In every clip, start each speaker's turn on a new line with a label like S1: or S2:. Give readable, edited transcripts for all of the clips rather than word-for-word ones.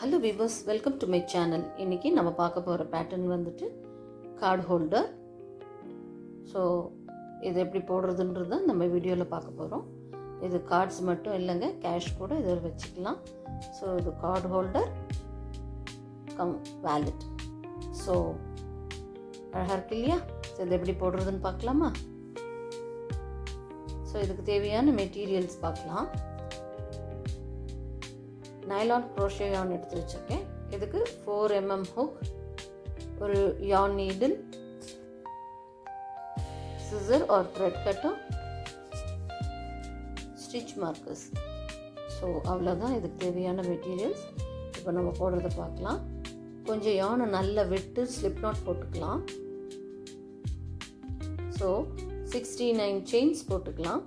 S1: Hello viewers, welcome to my channel. இன்றைக்கி நம்ம பார்க்க போகிற பேட்டர்ன் வந்துட்டு கார்டு ஹோல்டர். ஸோ இது எப்படி போடுறதுன்றது தான் நம்ம வீடியோவில் பார்க்க போகிறோம். இது கார்ட்ஸ் மட்டும் இல்லைங்க, கேஷ் கூட இதில் வச்சுக்கலாம். ஸோ இது card holder come wallet. So அழகாக இருக்கு இல்லையா? ஸோ இது எப்படி போடுறதுன்னு பார்க்கலாமா? ஸோ இதுக்கு தேவையான மெட்டீரியல்ஸ் பார்க்கலாம். நைலான் க்ரோஷே யார்ன் எடுத்து வச்சுருக்கேன். இதுக்கு 4 mm ஹுக், ஒரு yarn needle, scissor or thread cutter, stitch markers. So அவ்வளோதான் இதுக்கு தேவையான மெட்டீரியல்ஸ். இப்போ நம்ம போடுறத பார்க்கலாம். கொஞ்சம் யார்னை நல்லா விட்டு ஸ்லிப் நாட் போட்டுக்கலாம். ஸோ 69 செயின்ஸ் போட்டுக்கலாம்.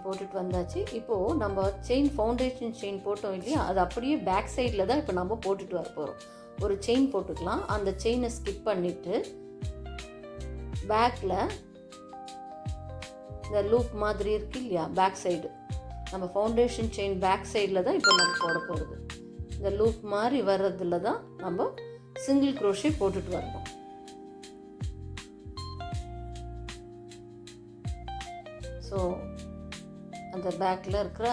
S1: போட்டுட்டு வந்தாச்சு. இப்போது நம்ம செயின் ஃபவுண்டேஷன் செயின் போட்டோம் இல்லையா, அது அப்படியே பேக் சைடில் தான் இப்போ நம்ம போட்டுட்டு வர போகிறோம். ஒரு செயின் போட்டுக்கலாம். அந்த செயினை ஸ்கிப் பண்ணிவிட்டு பேக்கில் இந்த லூப் மாதிரி இருக்கு இல்லையா, பேக் சைடு, நம்ம ஃபவுண்டேஷன் செயின் பேக் சைடில் தான் இப்போ நம்ம போட போகிறது. இந்த லூப் மாதிரி வர்றதுல தான் நம்ம சிங்கிள் க்ரோஷே போட்டுட்டு வரணும். ஸோ அந்த பேக்கில் இருக்கிற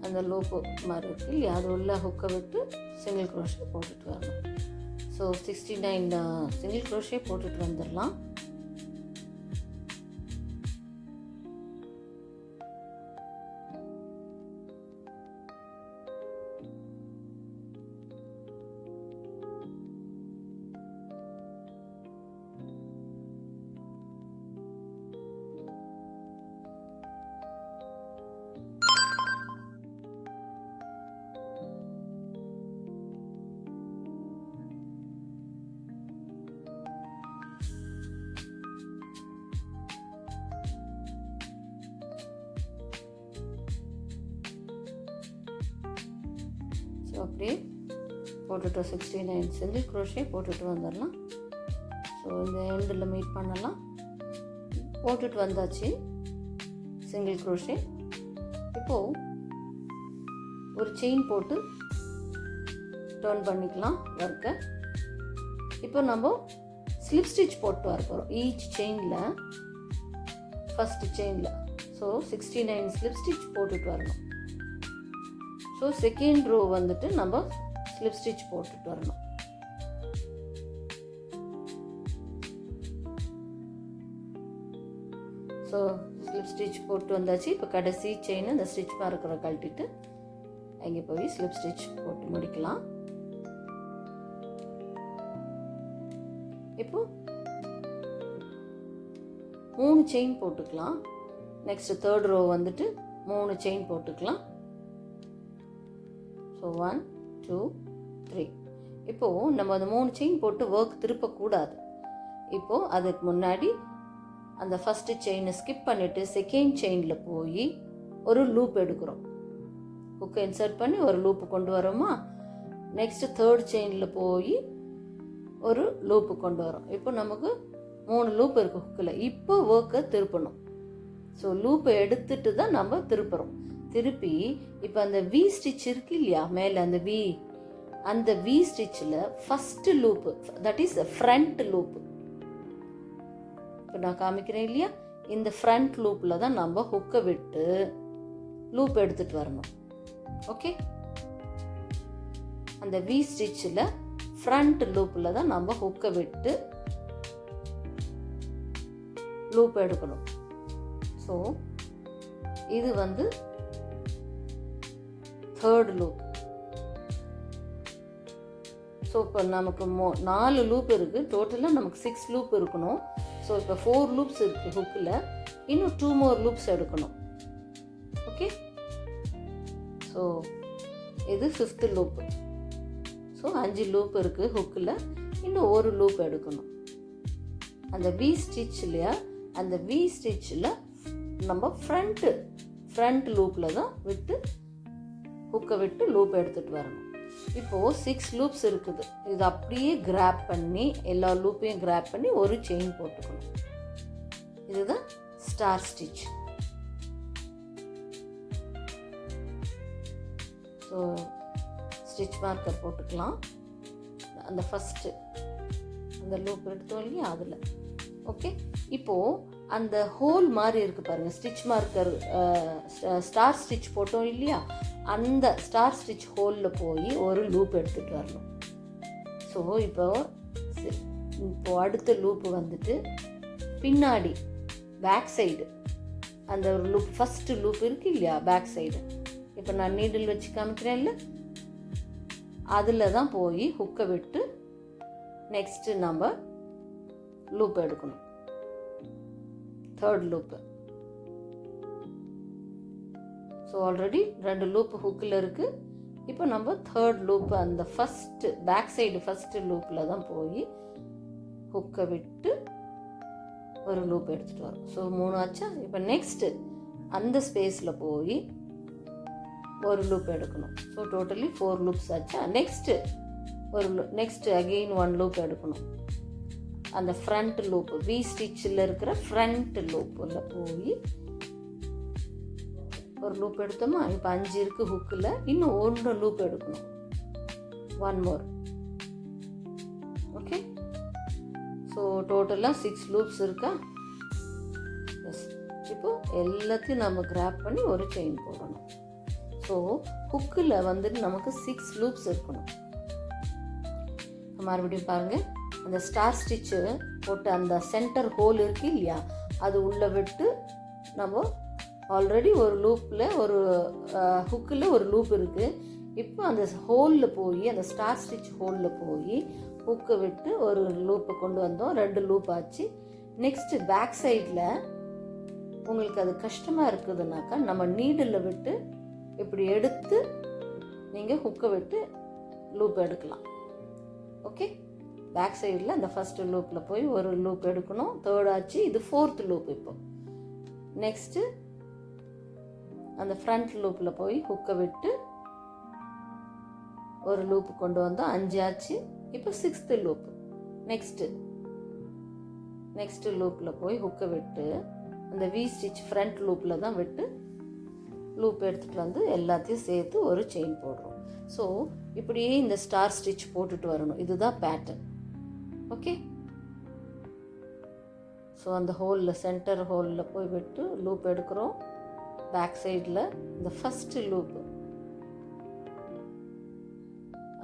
S1: அந்த லூப்பு மாதிரி இருக்குது இல்லையா, அது உள்ள ஹுக்கை விட்டு சிங்கிள் க்ரோஷே போட்டுட்டு வரணும். ஸோ 69 சிங்கிள் க்ரோஷே போட்டுட்டு வந்துடலாம். ஸோ அப்படியே போட்டுட்டு 69 சிங்கிள் க்ரோஷே போட்டுட்டு வந்துடலாம். ஸோ இந்த எண்டில் மீட் பண்ணலாம். போட்டுட்டு வந்தாச்சு சிங்கிள் க்ரோஷே. இப்போது ஒரு செயின் போட்டு டர்ன் பண்ணிக்கலாம் ஒர்க்கை. இப்போ நம்ம ஸ்லிப் ஸ்டிச் போட்டு வர போகிறோம் ஈச் செயினில், ஃபஸ்ட்டு செயினில். ஸோ 69 ஸ்லிப் ஸ்டிச் போட்டுட்டு வரணும். ஸோ செகண்ட் ரோ வந்துட்டு நம்ம ஸ்லிப் ஸ்டிச் போட்டுட்டு வரணும். ஸோ ஸ்லிப் ஸ்டிச் போட்டு வந்தாச்சு. இப்போ கடைசி செயின் இந்த ஸ்டிச் இருக்கிற கழட்டிட்டு அங்கே போய் ஸ்லிப் ஸ்டிச் போட்டு முடிக்கலாம். இப்போ 3 செயின் போட்டுக்கலாம். நெக்ஸ்ட் தேர்ட் ரோ வந்துட்டு 3 செயின் போட்டுக்கலாம். ஸோ 1 2 3. இப்போது நம்ம அந்த 3 செயின் போட்டு ஒர்க் திருப்பக்கூடாது. இப்போது அதுக்கு முன்னாடி அந்த ஃபஸ்ட்டு செயினை ஸ்கிப் பண்ணிவிட்டு செகண்ட் செயினில் போய் ஒரு லூப் எடுக்கிறோம். ஹுக்கை இன்சர்ட் பண்ணி ஒரு லூப்பு கொண்டு வரோமா. நெக்ஸ்ட்டு தேர்ட் செயினில் போய் ஒரு லூப்பு கொண்டு வரோம். இப்போ நமக்கு 3 லூப் இருக்குது ஹுக்கில். இப்போ ஒர்க்கை திருப்பணும். ஸோ லூப்பை எடுத்துட்டு தான் நம்ம திருப்புறோம். திருப்பி இப்போ அந்த வி ஸ்டிச் இருக்கு இல்லையா மேலே, அந்த வி ஸ்டிச்சில் first loop, that is front loop. இப்போ நான் காமிக்கிறேன் இல்லையா, இந்த ஃப்ரண்ட் லூப்பில் தான் நம்ம ஹுக்கை விட்டு லூப் எடுத்துகிட்டு வரணும். ஓகே, அந்த வி ஸ்டிச்சில் ஃப்ரண்ட் லூப்பில் தான் நம்ம ஹுக்கை விட்டு லூப் எடுக்கணும். ஸோ இது வந்து தேர்ட் லூப். ஸோ இப்போ நமக்கு 4 லூப் இருக்குது. டோட்டலாக நமக்கு 6 லூப் இருக்கணும். ஸோ இப்போ 4 லூப்ஸ் இருக்குது ஹுக்கில். இன்னும் 2 more லூப்ஸ் எடுக்கணும். ஓகே, ஸோ இது 5th லூப்பு. ஸோ 5 லூப் இருக்குது ஹுக்கில். இன்னும் ஒரு லூப் எடுக்கணும். அந்த வி ஸ்டிச் இல்லையா, அந்த வி ஸ்டிச்சில் நம்ம ஃப்ரண்ட் லூப்பில் தான் விட்டு ஹுக்கை விட்டு லூப் எடுத்துகிட்டு வரணும். இப்போது 6 லூப்ஸ் இருக்குது. இது அப்படியே கிராப் பண்ணி எல்லா லூப்பையும் கிராப் பண்ணி ஒரு செயின் போட்டுக்கணும். இதுதான் star stitch. So stitch marker போட்டுக்கலாம். அந்த ஃபஸ்ட்டு அந்த லூப் எடுத்தோம் இல்லையா அதில். ஓகே, இப்போது அந்த ஹோல் மாதிரி இருக்குது பாருங்கள், ஸ்டிச் மார்க்கர் ஸ்டார் ஸ்டிச் போட்டோம் இல்லையா, அந்த ஸ்டார் ஸ்டிச் ஹோலில் போய் ஒரு லூப் எடுத்துகிட்டு வரணும். ஸோ இப்போது அடுத்த லூப்பு வந்துட்டு பின்னாடி பேக் சைடு அந்த ஒரு லூப், ஃபஸ்ட்டு லூப் இருக்குது இல்லையா பேக் சைடு, இப்போ நான் நீடில் வச்சு காமிக்கிறேன்ல, அதில் தான் போய் ஹுக்கை விட்டு நெக்ஸ்ட்டு நம்ம லூப் எடுக்கணும், third loop. So already 2 loop ஹுக்கில் இருக்குது. இப்போ நம்ம தேர்ட் லூப்பு அந்த ஃபஸ்ட்டு பேக் சைடு ஃபஸ்ட்டு லூப்பில் தான் போய் ஹுக்கை விட்டு ஒரு லூப் எடுத்துகிட்டு வரோம். ஸோ 3 ஆச்சா. இப்போ நெக்ஸ்ட்டு அந்த ஸ்பேஸில் போய் ஒரு லூப் எடுக்கணும். ஸோ டோட்டலி 4 லூப்ஸ் ஆச்சா. நெக்ஸ்ட்டு அகெயின் 1 லூப் எடுக்கணும். அந்த ஃப்ரண்ட் லூப்பு வி ஸ்டிச்சில் இருக்கிற ஃப்ரண்ட் லூப்பில் போய் ஒரு லூப் எடுத்தோமா. இப்போ 5 இருக்குது ஹுக்கில், இன்னும் 1 லூப் எடுக்கணும், 1 மோர். ஓகே, ஸோ டோட்டலாக 6 லூப்ஸ் இருக்கா. எஸ், இப்போது எல்லாத்தையும் நம்ம கிராப் பண்ணி ஒரு செயின் போடணும். ஸோ ஹுக்கில் வந்துட்டு நமக்கு 6 லூப்ஸ் இருக்கணும். மறுபடியும் பாருங்கள், அந்த ஸ்டார் ஸ்டிச்சு போட்டு அந்த சென்டர் ஹோல் இருக்கு இல்லையா, அது உள்ளே விட்டு நம்ம ஆல்ரெடி ஒரு லூப்பில் ஒரு ஹுக்கில் ஒரு லூப் இருக்குது. இப்போ அந்த ஹோலில் போய் அந்த ஸ்டார் ஸ்டிச் ஹோலில் போய் ஹுக்கை விட்டு ஒரு லூப்பை கொண்டு வந்தோம், 2 லூப் ஆச்சு. நெக்ஸ்ட்டு பேக் சைடில் உங்களுக்கு அது கஷ்டமாக இருக்குதுனாக்கா நம்ம நீடில் விட்டு இப்படி எடுத்து நீங்கள் ஹுக்கை விட்டு லூப் எடுக்கலாம். ஓகே, பேக் சைடில் அந்த ஃபஸ்ட்டு லூப்பில் போய் ஒரு லூப் எடுக்கணும், தேர்ட் ஆச்சு. இது 4th லூப். இப்போ நெக்ஸ்ட்டு அந்த ஃப்ரண்ட் லூப்பில் போய் ஹுக்கை விட்டு ஒரு லூப்பு கொண்டு வந்தோம், 5 ஆச்சு. இப்போ 6th லூப். நெக்ஸ்ட்டு லூப்பில் போய் ஹுக்கை விட்டு அந்த வி ஸ்டிச் ஃப்ரண்ட் லூப்பில் தான் விட்டு லூப் எடுத்துகிட்டு வந்து எல்லாத்தையும் சேர்த்து ஒரு செயின் போடுறோம். ஸோ இப்படியே இந்த ஸ்டார் ஸ்டிச் போட்டுட்டு வரணும். இதுதான் பேட்டர்ன். ஓகே, ஸோ அந்த ஹோலில் சென்டர் ஹோலில் போய் விட்டு லூப் எடுக்கிறோம். பேக் சைடில் இந்த ஃபஸ்ட்டு லூப்பு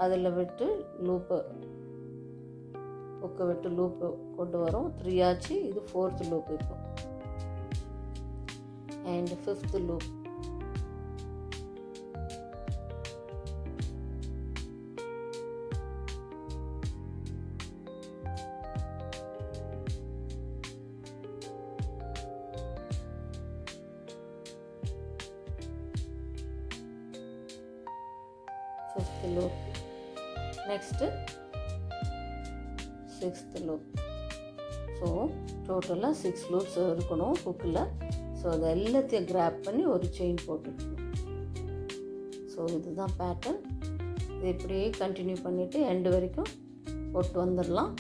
S1: அதில் விட்டு லூப்பு ஹுக்கை விட்டு லூப்பு கொண்டு வரோம், 3 ஆச்சு. இது 4th லூப். இப்போ and 5th loop. Loop. Next 6th loop. So டோட்டலாக 6 லூப்ஸ் இருக்கணும் ஹுக்கில். ஸோ அதை எல்லாத்தையும் கிராப் பண்ணி ஒரு செயின் போட்டுக்கணும். ஸோ இதுதான் பேட்டர்ன். இது இப்படியே கண்டினியூ பண்ணிவிட்டு எண்டு வரைக்கும் போட்டு வந்துடலாம்.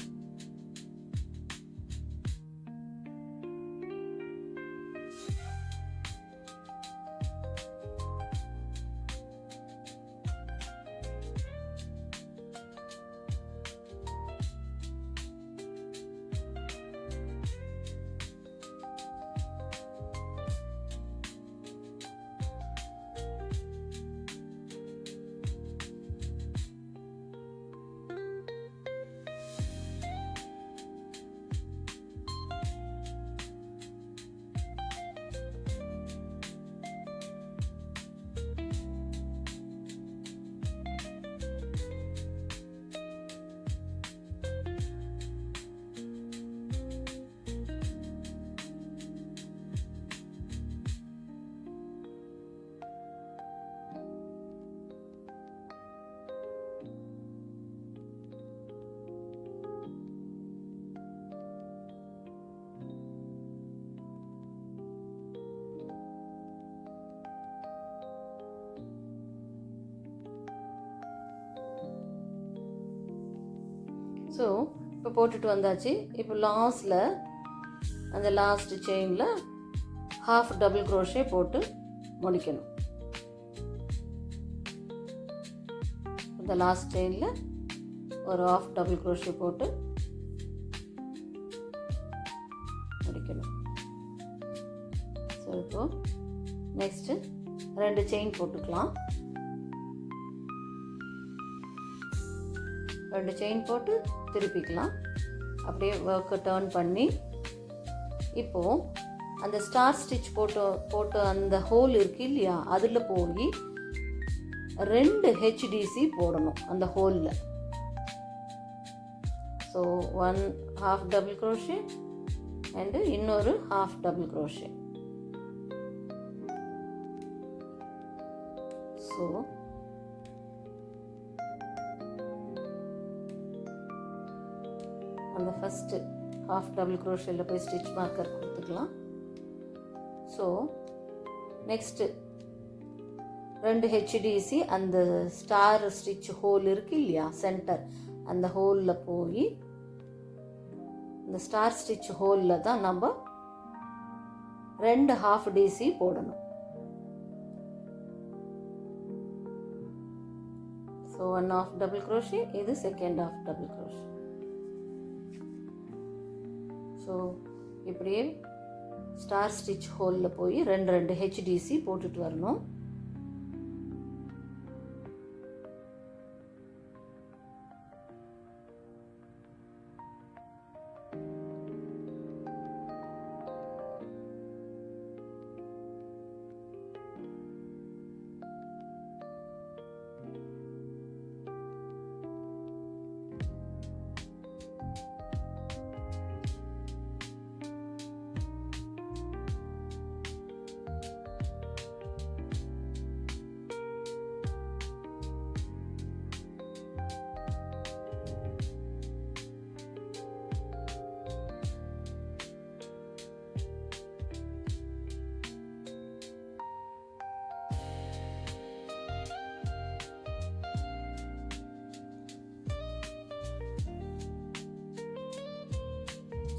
S1: ஸோ இப்போ போட்டுட்டு வந்தாச்சு. இப்போ லாஸ்டில் அந்த லாஸ்ட் செயினில் ஹாஃப் டபுள் க்ரோஷே போட்டு முடிக்கணும். இந்த லாஸ்ட் செயினில் ஒரு ஹாஃப் டபுள் க்ரோஷே போட்டு முடிக்கணும். ஸோ இப்போது நெக்ஸ்ட்டு 2 செயின் போட்டுக்கலாம். 2 செயின் போட்டு திருப்பிக்கலாம். அப்படியே ஒர்க்கை டர்ன் பண்ணி இப்போது அந்த ஸ்டார் ஸ்டிச் போட்டு அந்த ஹோல் இருக்கு இல்லையா, அதில் போய் 2 ஹெச்டிசி போடணும் அந்த ஹோலில். So 1 half double crochet and இன்னொரு ஹாஃப் டபுள் க்ரோஷே. ஸோ அந்த ஃபஸ்ட்டு ஹாஃப் டபுள் க்ரோஷேயில் போய் ஸ்டிச் மார்க்கர் கொடுத்துக்கலாம். ஸோ நெக்ஸ்ட்டு 2 ஹெச்டிசி அந்த ஸ்டார் ஸ்டிச் ஹோல் இருக்கு இல்லையா சென்டர், அந்த ஹோலில் போய் இந்த ஸ்டார் ஸ்டிச் ஹோலில் தான் நம்ம 2 ஹாஃப் டிசி போடணும். ஸோ 1 ஹாஃப் டபுள் க்ரோஷே, இது second half double crochet. So இப்படியே ஸ்டார் ஸ்டிச் ஹோலில் போய் 2 ஹெச்டிசி போட்டுட்டு வரணும்.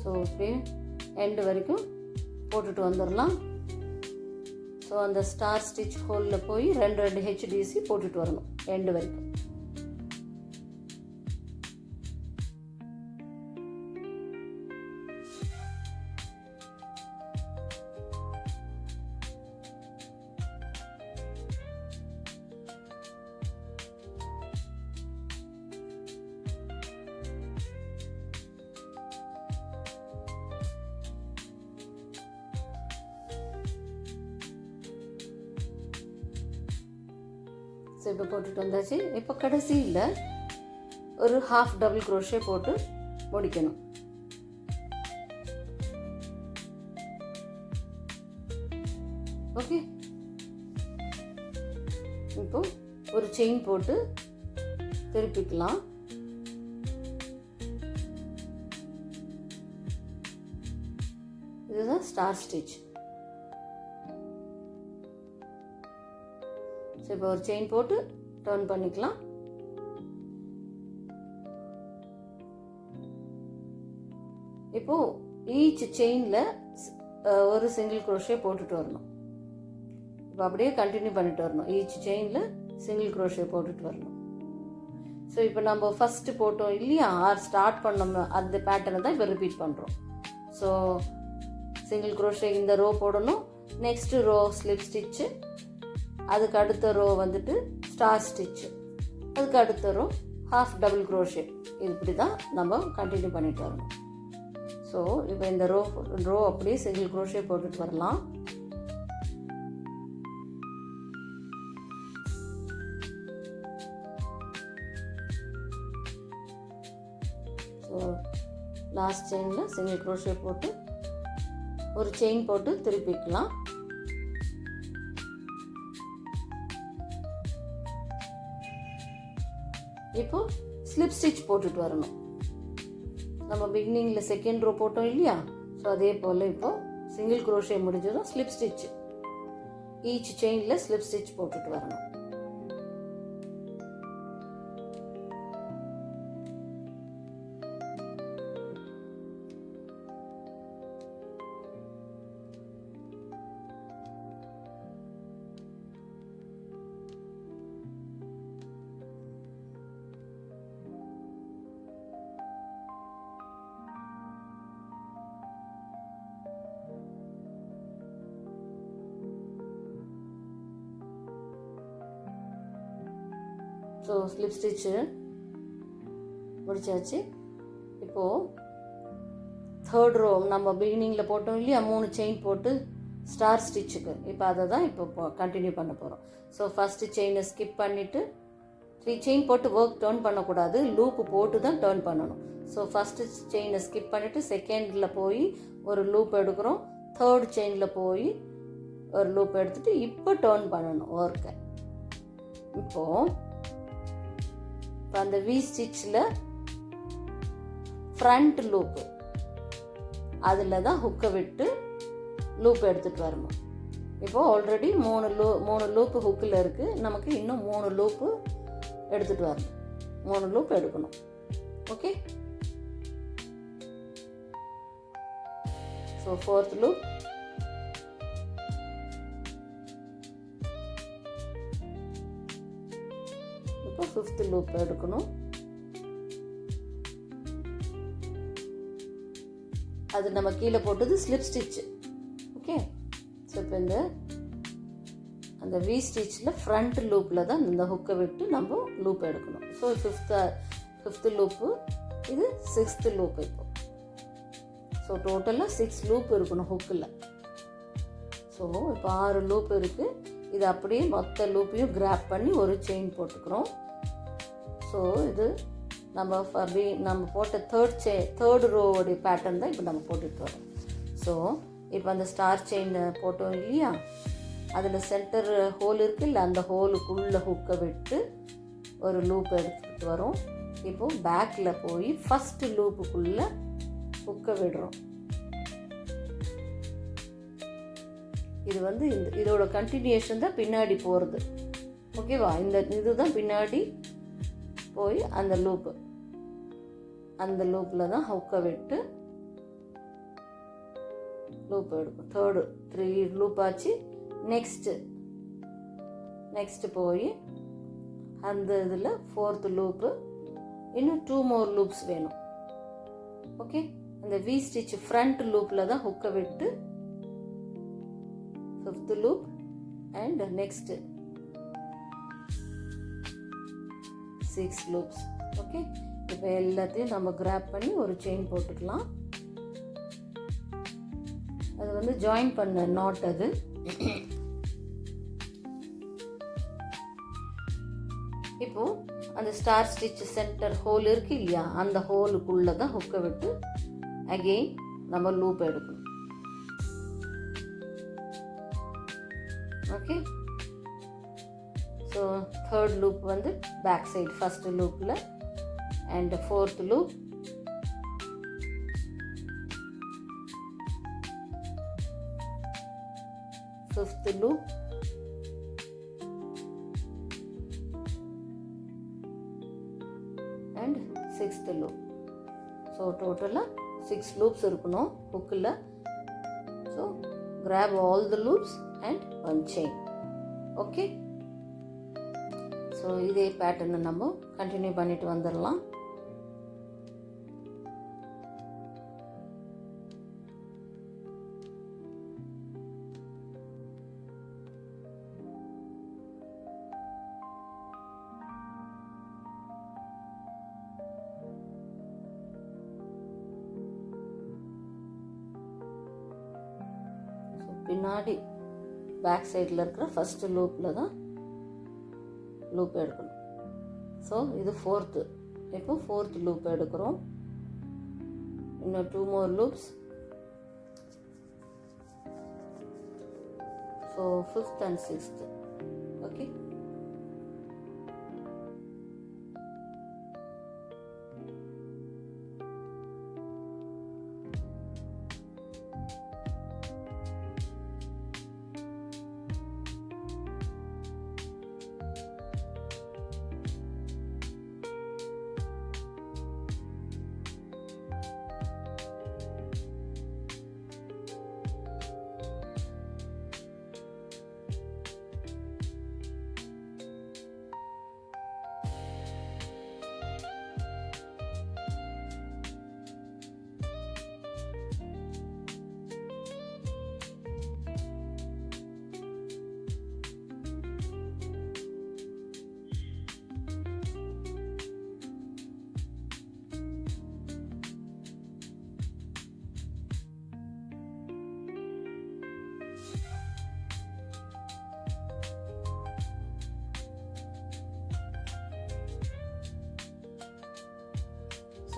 S1: ஸோ இப்படியே எண்டு வரைக்கும் போட்டுட்டு வந்துடலாம். ஸோ அந்த ஸ்டார் ஸ்டிச் ஹோலில் போய் 2 ஹெச்டிசி போட்டுட்டு வரணும் எண்டு வரைக்கும். ஸோ இப்போ போட்டுட்டு வந்தாச்சு. இப்போ கடைசியில் ஒரு ஹாஃப் டபுள் க்ரோஷே போட்டு முடிக்கணும். ஓகே, இப்போ ஒரு செயின் போட்டு திருப்பிக்கலாம். இதுதான் ஸ்டார் ஸ்டிச். ஸோ இப்போ ஒரு செயின் போட்டு டர்ன் பண்ணிக்கலாம். இப்போ ஈச் செயினில் ஒரு சிங்கிள் க்ரோஷே போட்டுட்டு வரணும். இப்போ அப்படியே கண்டினியூ பண்ணிட்டு வரணும். ஈச் செயினில் சிங்கிள் க்ரோஷே போட்டுட்டு வரணும். ஸோ இப்போ நம்ம ஃபஸ்ட்டு போட்டோம் இல்லையா, ஸ்டார்ட் பண்ணோம் அந்த பேட்டர்னை தான் இப்போ ரிப்பீட் பண்ணுறோம். ஸோ சிங்கிள் க்ரோஷே இந்த ரோ போடணும். நெக்ஸ்ட்டு ரோ ஸ்லிப் ஸ்டிச்சு, அதுக்கு அடுத்த ரோ வந்துட்டு ஸ்டார் ஸ்டிச்சு, அதுக்கு அடுத்த ரோ ஹாஃப் டபுள் க்ரோஷே. இப்படி தான் நம்ம கண்டினியூ பண்ணிட்டு வரணும். ஸோ இப்போ இந்த ரோ அப்படியே சிங்கிள் க்ரோஷே போட்டுட்டு வரலாம். ஸோ லாஸ்ட் செயினில் சிங்கிள் க்ரோஷே போட்டு ஒரு செயின் போட்டு திருப்பிக்கலாம். இப்போ ஸ்லிப் ஸ்டிச் போட்டுட்டு வரணும். நம்ம பிகினிங்கில் செகண்ட் ரோ போட்டோம் இல்லையா, ஸோ அதே போல் இப்போ சிங்கிள் க்ரோஷே முடிஞ்சதும் ஸ்லிப் ஸ்டிச், ஈச் செயினில் ஸ்லிப் ஸ்டிச் போட்டுட்டு வரணும். ஸோ ஸ்லிப் ஸ்டிச்சு முடிச்சாச்சு. இப்போது தேர்ட் ரோ நம்ம பிகினிங்கில் போட்டோம் இல்லையா, 3 செயின் போட்டு ஸ்டார் ஸ்டிச்சுக்கு, இப்போ அதை தான் இப்போ கண்டினியூ பண்ண போகிறோம். ஸோ ஃபஸ்ட்டு செயினை ஸ்கிப் பண்ணிவிட்டு 3 செயின் போட்டு ஒர்க் டர்ன் பண்ணக்கூடாது, லூப்பு போட்டு தான் டர்ன் பண்ணணும். ஸோ ஃபஸ்ட்டு செயினை ஸ்கிப் பண்ணிவிட்டு செகண்டில் போய் ஒரு லூப் எடுக்கிறோம், தேர்ட் செயினில் போய் ஒரு லூப் எடுத்துகிட்டு இப்போ டர்ன் பண்ணணும் ஒர்க்கை. இப்போது அந்த வி ஸ்டிச்சில் ஃப்ரண்ட் லூப்பு அதில் தான் ஹுக்கை விட்டு லூப் எடுத்துகிட்டு வரணும். இப்போது ஆல்ரெடி 3 லூப்பு ஹுக்கில் இருக்குது, நமக்கு இன்னும் 3 லூப்பு எடுத்துகிட்டு வரணும், 3 லூப் எடுக்கணும். ஓகே, ஸோ ஃபோர்த் லூப், இப்போ ஃபிஃப்த் லூப் எடுக்கணும். அது நம்ம கீழே போட்டது ஸ்லிப் ஸ்டிச்சு. ஓகே, ஸோ இப்போ அந்த வி ஸ்டிச்சில் ஃப்ரண்ட் லூப்பில் தான் இந்த ஹுக்கை விட்டு நம்ம லூப் எடுக்கணும். ஸோ ஃபிஃப்த்து லூப்பு, இது 6th லூப். இப்போ ஸோ டோட்டலாக 6 லூப் இருக்கணும் ஹுக்கில். ஸோ இப்போ 6 லூப் இருக்குது. இது அப்படியே மொத்த லூப்பையும் கிராப் பண்ணி ஒரு செயின் போட்டுக்கிறோம். ஸோ இது நம்ம போட்ட தேர்ட் ரோவோடைய பேட்டர்ன் தான் இப்போ நம்ம போட்டுட்டு வரோம். ஸோ இப்போ அந்த ஸ்டார் செயின் போட்டோம் இல்லையா, அதில் சென்டர் ஹோல் இருக்குல்ல, அந்த ஹோலுக்குள்ளே ஹுக்கை விட்டு ஒரு லூப் எடுத்துக்கிட்டு வரோம். இப்போது பேக்கில் போய் ஃபஸ்ட்டு லூப்புக்குள்ளே ஹுக்கை விடுறோம். இது இதோட கண்டினியூஷன் தான் பின்னாடி போகிறது. ஓகேவா, இதுதான் பின்னாடி போய் அந்த லூப்பில் தான் ஹுக்கை விட்டு லூப் எடுக்கும். 3 லூப் ஆச்சு. நெக்ஸ்ட்டு போய் அந்த இதில் 4th லூப்பு, இன்னும் 2 more லூப்ஸ் வேணும். ஓகே, அந்த வி ஸ்டிச் ஃப்ரண்ட் லூப்பில் தான் ஹுக்கை விட்டு 5th loop and next 6 loops. Okay, இப்போ எல்லாத்தையும் நம்ம கிராப் பண்ணி ஒரு செயின் போட்டுக்கலாம். அது ஜாயின் பண்ண நாட். அது இப்போ அந்த ஸ்டார் ஸ்டிச் சென்டர் ஹோல் இருக்கு இல்லையா, அந்த ஹோலுக்குள்ள தான் ஹுக்கை விட்டு அகெயின் நம்ம லூப் எடுக்கணும். Okay, so third loop back side first லூப்பில் and 4th loop, fifth loop, and 6th loop. So டோட்டலாக 6 லூப்ஸ் இருக்கணும் ஹுக்கில். So grab all the loops and one chain. Okay, so இதே பேட்டர்னை நம்ம கண்டினியூ பண்ணிட்டு வந்துடலாம். பின்னாடி பேக் சைடில் இருக்கிற ஃபர்ஸ்ட் லூப்பில் தான் லூப் எடுக்கணும். ஸோ இது 4th. இப்போ 4th லூப் எடுக்கிறோம். இன்னும் 2 more loops. So 5th and 6th. Okay,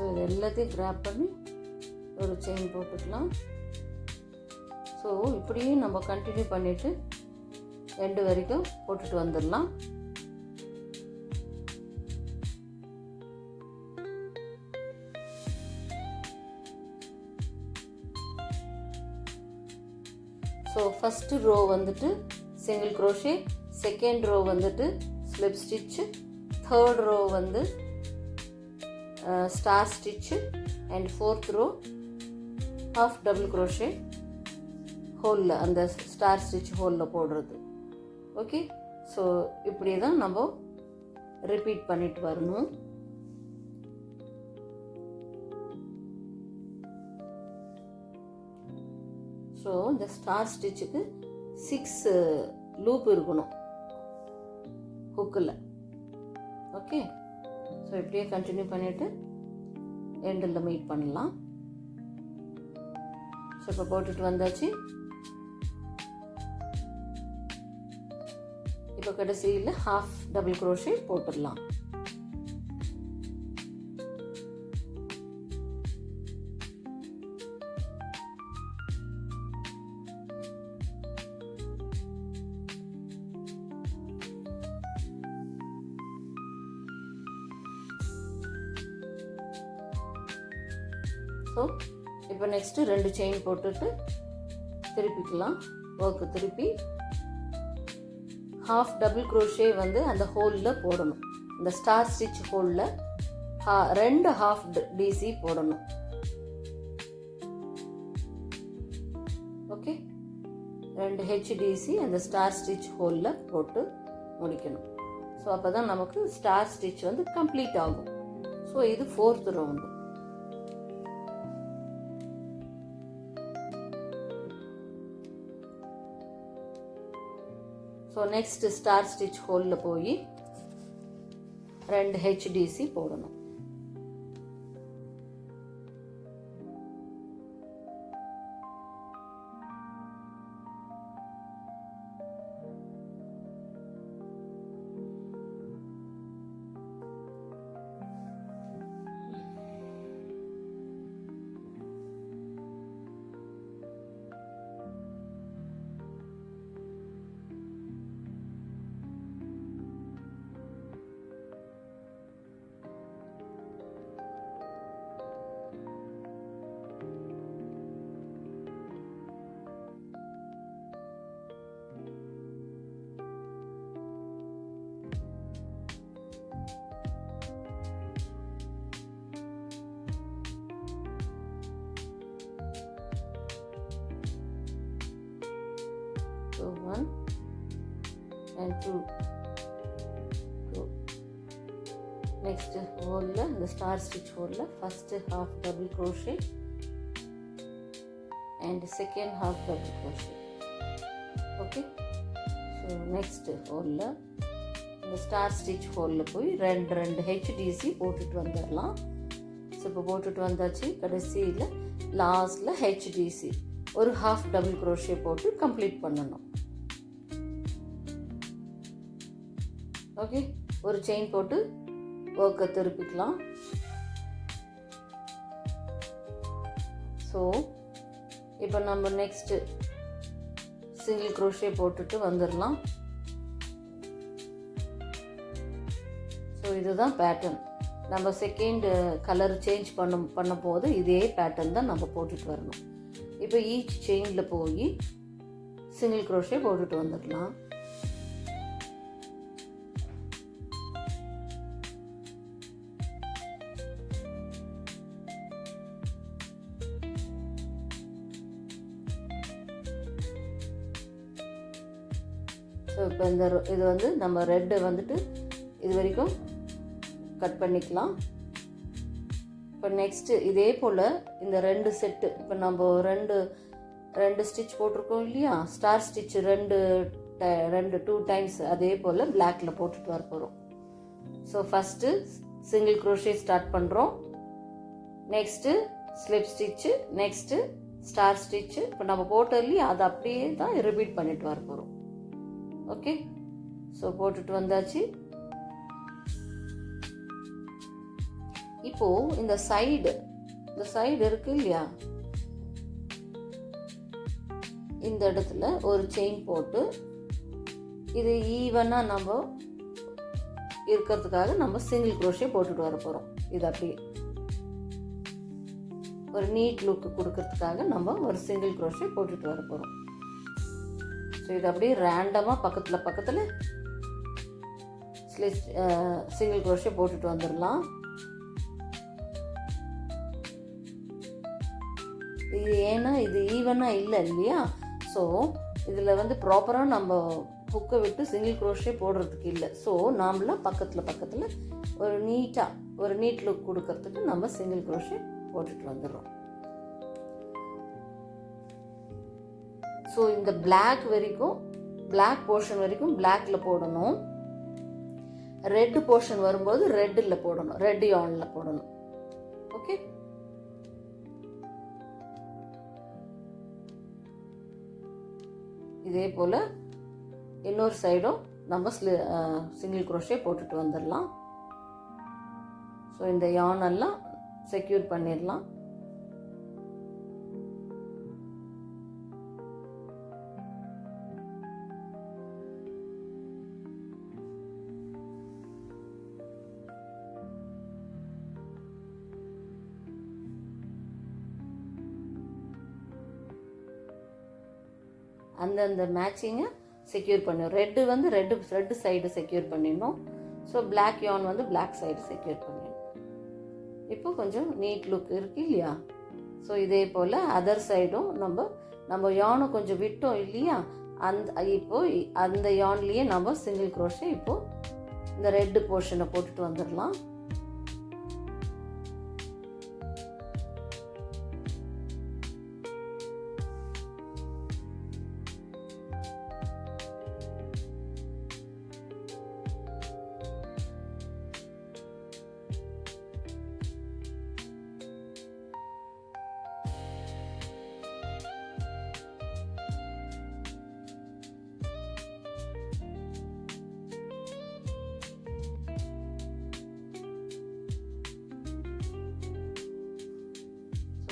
S1: so இது எல்லாத்தையும் கிராப் பண்ணி ஒரு செயின் போட்டுக்கலாம். ஸோ இப்படியும் நம்ம கண்டினியூ பண்ணிவிட்டு எண்டு வரைக்கும் போட்டுட்டு வந்துடலாம். ஸோ ஃபஸ்ட்டு ரோ வந்துட்டு சிங்கிள் க்ரோஷே, செகண்ட் ரோ வந்துட்டு ஸ்லிப் ஸ்டிச்சு, தேர்ட் ரோ வந்து star stitch and fourth row half double crochet ஹோலில், அந்த ஸ்டார் ஸ்டிச் ஹோலில் போடுறது. ஓகே, ஸோ இப்படி தான் நம்ம ரிப்பீட் பண்ணிட்டு வரணும். ஸோ இந்த ஸ்டார் ஸ்டிச்சுக்கு 6 லூப் இருக்கணும் ஹுக்கில். ஓகே, ஸோ இப்படியே கண்டினியூ பண்ணிவிட்டு எண்டில் மீட் பண்ணலாம். ஸோ இப்போ போட்டுட்டு வந்தாச்சு. இப்போ கடைசியில் ஹாஃப் டபுள் க்ரோஷே போட்டுடலாம். ஸோ இப்போ நெக்ஸ்ட்டு 2 செயின் போட்டுட்டு திருப்பிக்கலாம். ஒர்க்கு திருப்பி ஹாஃப் டபுள் க்ரோஷே வந்து அந்த ஹோலில் போடணும். இந்த ஸ்டார் ஸ்டிச் ஹோலில் 2 ஹாஃப் டிசி போடணும். ஓகே, 2 ஹெச்டிசி அந்த ஸ்டார் ஸ்டிச் ஹோலில் போட்டு முடிக்கணும். ஸோ அப்போ தான் நமக்கு ஸ்டார் ஸ்டிச் வந்து கம்ப்ளீட் ஆகும். ஸோ இது 4th round. So next star stitch ஹோலில் போய் 2 ஹெச்டிசி போடணும். So 1 and 2. Next hole the star stitch hole first half double crochet and second half double crochet. Okay, so next hole the star stitch hole போய் ரெண்டு HDC போட்டுட்டு வந்துடலாம். So இப்போ போட்டுட்டு வந்தாச்சு. கடைசியில் லாஸ்டில் HDC ஒரு ஹாஃப் டபுள் க்ரோஷே போட்டு கம்ப்ளீட் பண்ணணும். ஓகே, ஒரு செயின் போட்டு ஒர்க்கை திருப்பிக்கலாம். ஸோ இப்போ நம்ம நெக்ஸ்ட்டு சிங்கிள் க்ரோஷே போட்டுட்டு வந்துடலாம். ஸோ இதுதான் பேட்டர்ன். நம்ம செகண்ட் கலர் சேஞ்ச் பண்ண போது இதே பேட்டர்ன் தான் நம்ம போட்டுட்டு வரணும். இப்போ ஈச் செயினில் போய் சிங்கிள் க்ரோஷே போட்டுட்டு வந்துடலாம். ஸோ இப்போ இது வந்து நம்ம ரெட்டு வந்துட்டு இது வரைக்கும் கட் பண்ணிக்கலாம். இப்போ நெக்ஸ்ட்டு இதே போல் இந்த 2 செட்டு இப்போ நம்ம ரெண்டு ஸ்டிச் போட்டிருக்கோம் இல்லையா, ஸ்டார் ஸ்டிச் ரெண்டு 2 டைம்ஸ் அதே போல் பிளாக்கில் போட்டுட்டு வர போகிறோம். So first single crochet start பண்ணுறோம். Next slip stitch, next star stitch. இப்போ நம்ம போட்டோம் இல்லையா, அதை அப்படியே தான் ரிப்பீட் பண்ணிட்டு வர போகிறோம். ஓகே, ஸோ போட்டுட்டு வந்தாச்சு. இப்போது இந்த சைடு இருக்கு இல்லையா, இந்த இடத்துல ஒரு செயின் போட்டு இது ஈவனாக நம்ம இருக்கிறதுக்காக நம்ம சிங்கிள் குரோஷே போட்டுட்டு வர போகிறோம். இது அப்படியே ஒரு நீட் லுக்கு கொடுக்கறதுக்காக நம்ம ஒரு சிங்கிள் குரோஷே போட்டுட்டு வர போகிறோம். ஸோ இது அப்படியே ரேண்டமாக பக்கத்தில் சிங்கிள் குரோஷே போட்டுட்டு வந்துடலாம். இது ஏன்னா இது ஈவனாக இல்லை இல்லையா, ஸோ இதில் வந்து ப்ராப்பராக நம்ம ஹுக்கை விட்டு சிங்கிள் குரோஷே போடுறதுக்கு இல்லை. ஸோ நாமளாம் பக்கத்தில் ஒரு நீட் லுக் கொடுக்கறதுக்கு நம்ம சிங்கிள் குரோஷே போட்டுட்டு வந்துடுறோம். ஸோ இந்த பிளாக் போர்ஷன் வரைக்கும் பிளாக்ல போடணும். ரெட் போர்ஷன் வரும்போது ரெட்டில் போடணும், ரெட் யார்னில் போடணும். ஓகே, இதே போல் இன்னொரு சைடும் நம்ம சிங்கிள் குரோஷே போட்டுட்டு வந்துடலாம். ஸோ இந்த யார்னெல்லாம் செக்யூர் பண்ணிடலாம். அந்தந்த மேட்சிங்கை செக்யூர் பண்ணிடும். ரெட்டு வந்து ரெட்டு சைடு செக்யூர் பண்ணிடணும். ஸோ பிளாக் யார்ன் வந்து பிளாக் சைடு செக்யூர் பண்ணிடணும். இப்போ கொஞ்சம் நீட் லுக் இருக்கு இல்லையா. ஸோ இதே போல் அதர் சைடும் நம்ம யார்னை கொஞ்சம் விட்டோம் இல்லையா, அந்த யார்ன்லேயே நம்ம சிங்கிள் குரோஷே இப்போது இந்த ரெட்டு போர்ஷனை போட்டுட்டு வந்துடலாம்.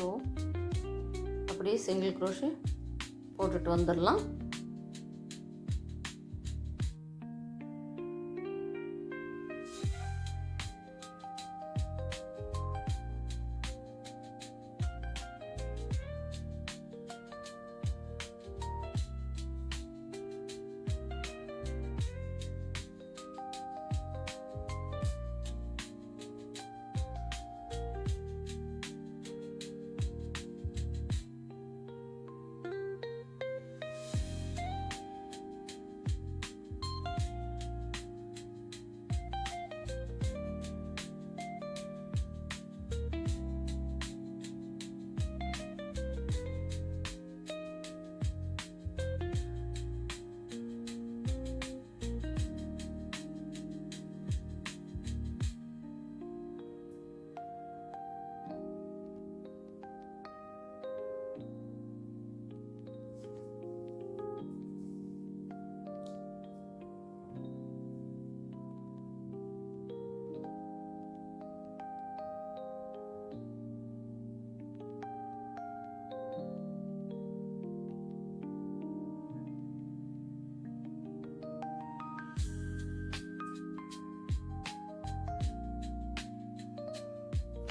S1: ஸோ அப்படியே சிங்கிள் குரோஷே போட்டுட்டு வந்துடலாம்.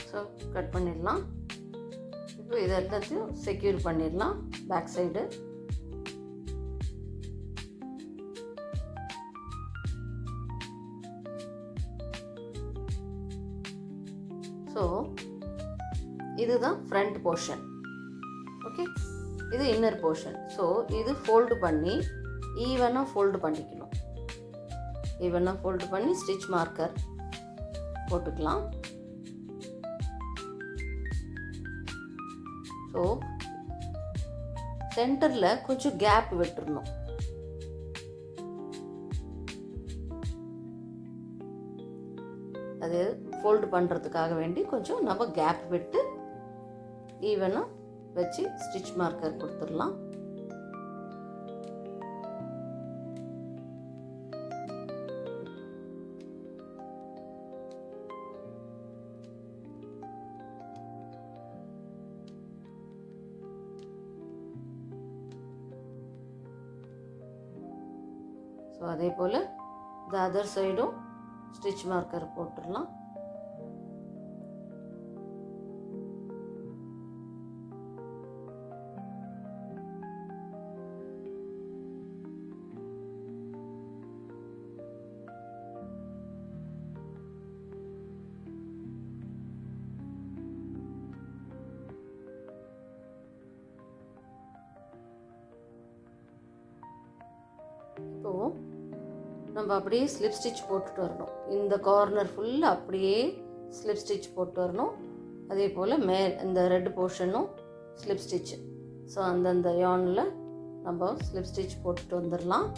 S1: ஸோ கட் பண்ணிடலாம். இப்போ இது எல்லாத்தையும் செக்யூர் பண்ணிடலாம் பேக் சைடு. ஸோ இதுதான் ஃப்ரண்ட் போர்ஷன். ஓகே, இது இன்னர் போர்ஷன். ஸோ இது ஃபோல்டு பண்ணி ஈவனாக ஃபோல்டு பண்ணிக்கணும். ஈவனாக ஃபோல்டு பண்ணி ஸ்டிச் மார்க்கர் போட்டுக்கலாம். ஸோ சென்டரில் கொஞ்சம் கேப் விட்டுறணும். அது ஃபோல்டு பண்ணுறதுக்காக வேண்டி கொஞ்சம் நம்ம கேப் விட்டு ஈவனாக வச்சு ஸ்டிச் மார்க்கர் கொடுத்துடலாம். ஸோ அதே போல் த அதர் சைடும் ஸ்டிச் மார்க்கர் போட்டுடலாம். இப்போது நம்ம அப்படியே ஸ்லிப் ஸ்டிச் போட்டுட்டு வரணும். இந்த கார்னர் ஃபுல்லாக அப்படியே ஸ்லிப் ஸ்டிச் போட்டு வரணும். அதே போல் இந்த ரெட் போர்ஷனும் ஸ்லிப் ஸ்டிச்சு. ஸோ அந்தந்த யானில் நம்ம ஸ்லிப் ஸ்டிச் போட்டுட்டு வந்துடலாம்.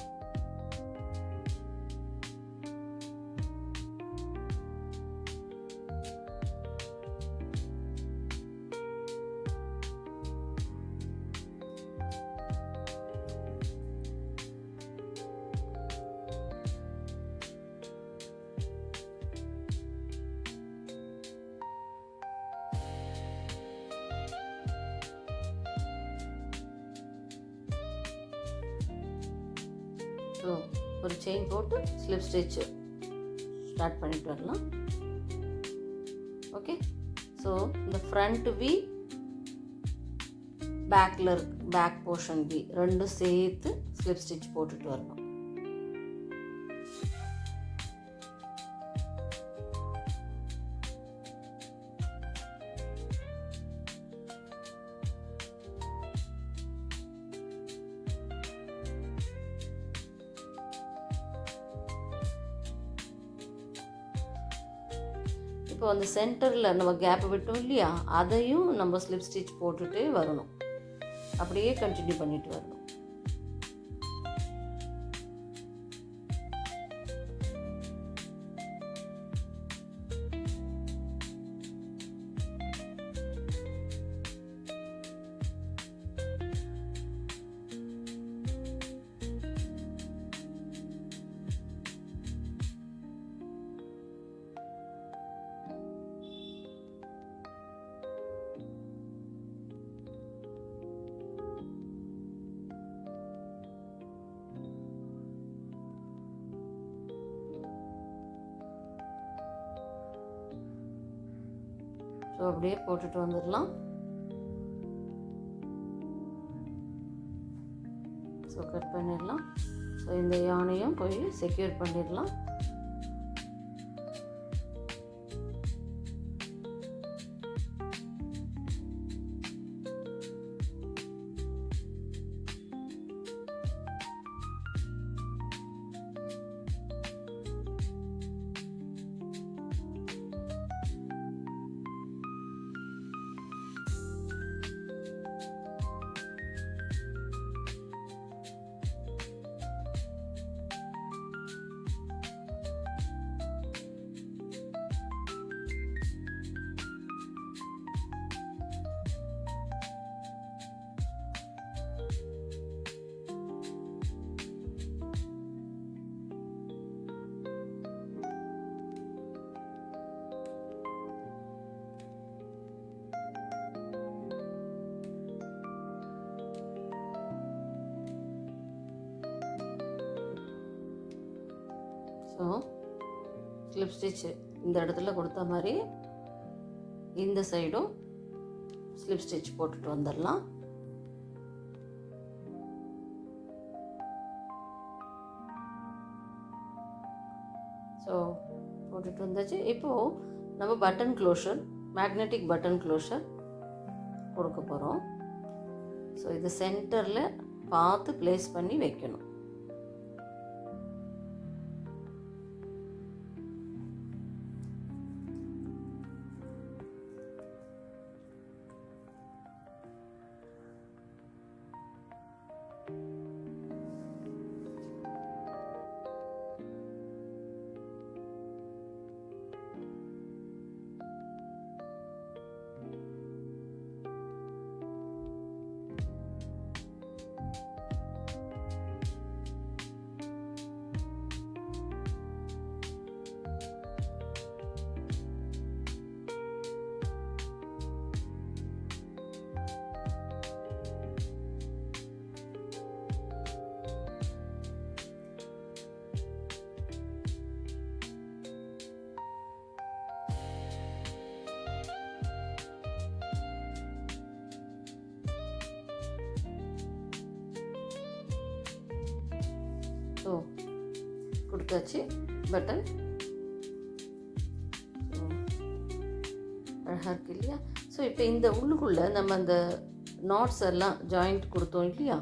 S1: ஸோ ஒரு செயின் போட்டு ஸ்லிப் ஸ்டிச்சு ஸ்டார்ட் பண்ணிட்டு வரலாம். ஓகே, ஸோ இந்த front V, back portion V ரெண்டும் சேர்த்து ஸ்லிப் ஸ்டிச் போட்டுட்டு வரணும். இப்போ அந்த சென்டரில் நம்ம கேப் விட்டோம் இல்லையா, அதையும் நம்ம ஸ்லிப் ஸ்டிச் போட்டுகிட்டே வரணும். அப்படியே கண்டினியூ பண்ணிட்டு வரணும். ஸோ அப்படியே போட்டுட்டு வந்துடலாம். ஸோ கட் பண்ணிடலாம். ஸோ இந்த யானையும் போய் செக்யூர் பண்ணிடலாம். ஸோ ஸ்லிப் ஸ்டிச்சு இந்த இடத்துல கொடுத்த மாதிரி இந்த சைடும் ஸ்லிப் ஸ்டிச் போட்டுட்டு வந்துடலாம். ஸோ போட்டுட்டு வந்தாச்சு. இப்போது நம்ம button closure, magnetic button closure கொடுக்க போகிறோம். ஸோ இது சென்டரில் பார்த்து ப்ளேஸ் பண்ணி வைக்கணும். ஸோ கொடுத்தாச்சு பட்டன். அழகாக இருக்கு இல்லையா? ஸோ இப்போ இந்த உள்ளுக்குள்ளே நம்ம அந்த நாட்ஸ் எல்லாம் ஜாயிண்ட் கொடுத்தோம் இல்லையா,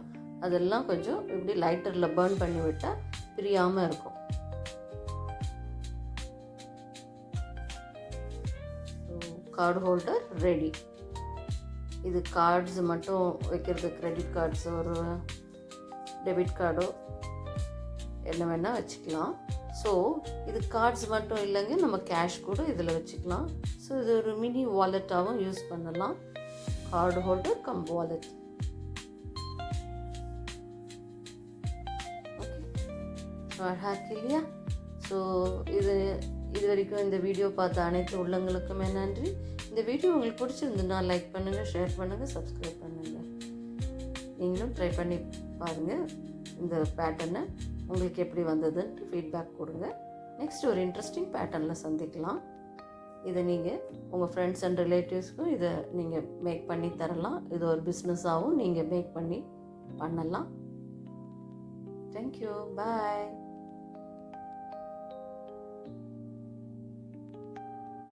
S1: அதெல்லாம் கொஞ்சம் இப்படி லைட்டரில் பர்ன் பண்ணி விட்டால் பிரியாமல் இருக்கும். Card holder ready. இது கார்ட்ஸ் மட்டும் வைக்கிறது, கிரெடிட் கார்ட்ஸ் ஒரு டெபிட் கார்டோ என்ன வேணால் வச்சுக்கலாம். ஸோ இது கார்ட்ஸ் மட்டும் இல்லைங்க, நம்ம கேஷ் கூட இதில் வச்சுக்கலாம். ஸோ இது ஒரு மினி வாலெட்டாகவும் யூஸ் பண்ணலாம். Card holder come wallet. Okay, அழகாக இருக்கு இல்லையா? ஸோ இது வரைக்கும் இந்த வீடியோ பார்த்த அனைத்து உள்ளங்களுக்குமே நன்றி. இந்த வீடியோ உங்களுக்கு பிடிச்சிருந்துன்னா லைக் பண்ணுங்கள், ஷேர் பண்ணுங்கள், சப்ஸ்கிரைப் பண்ணுங்கள். நீங்களும் ட்ரை பண்ணி பாருங்கள் இந்த பேட்டர்னை. உங்களுக்கு எப்படி வந்ததுன்ட்டு ஃபீட்பேக் கொடுங்க. நெக்ஸ்ட் ஒரு இன்ட்ரெஸ்டிங் பேட்டர்னில் சந்திக்கலாம். இதை நீங்கள் உங்கள் ஃப்ரெண்ட்ஸ் அண்ட் ரிலேட்டிவ்ஸ்க்கும் இதை நீங்கள் மேக் பண்ணி தரலாம். இது ஒரு பிஸ்னஸாகவும் நீங்கள் மேக் பண்ணி பண்ணலாம். தேங்க்யூ, பாய்.